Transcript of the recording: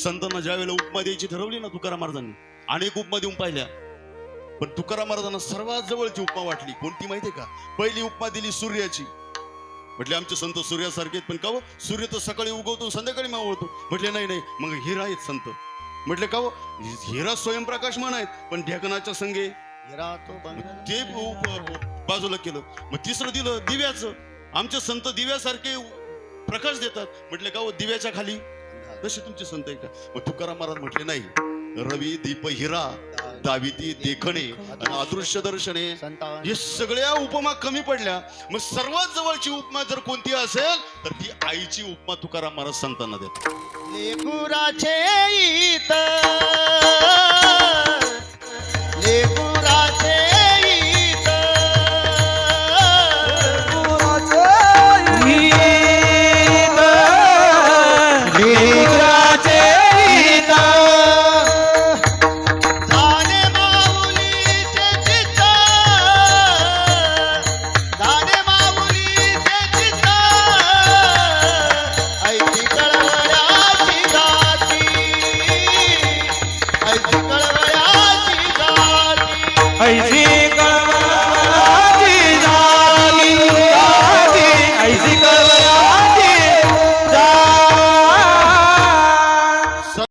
संतांना ज्या वेळेला उपमा द्यायची ठरवली ना तुकाराम महाराजांनी, अनेक उपमा देऊन पाहिल्या, पण तुकाराम महाराजांना सर्वात जवळची उपमा वाटली कोणती माहितीये का? पहिली उपमा दिली सूर्याची. म्हटले आमचे संत सूर्यासारखे, पण का हो सूर्य तर सकाळी उगवतो संध्याकाळी मावळतो. म्हटले नाही नाही, मग हिरा आहेत संत. म्हटले का हो हिरा स्वयंप्रकाशमान आहेत, पण ढेकणाच्या संगे ते बाजूला केलं. मग तिसरं दिलं दिव्याचं, आमचे संत दिव्यासारखे प्रकाश देतात. म्हटले का हो दिव्याच्या खाली तसे तुमचे संत आहे का? मग तुकाराम महाराज म्हटले नाही, रवी दीप हिरा दाविती देखणे आणि अदृश्य दर्शने, हे सगळ्या उपमा कमी पडल्या. मग सर्वात जवळची उपमा जर कोणती असेल तर ती आईची उपमा तुकाराम महाराज संतांना देतात. लेकुराचे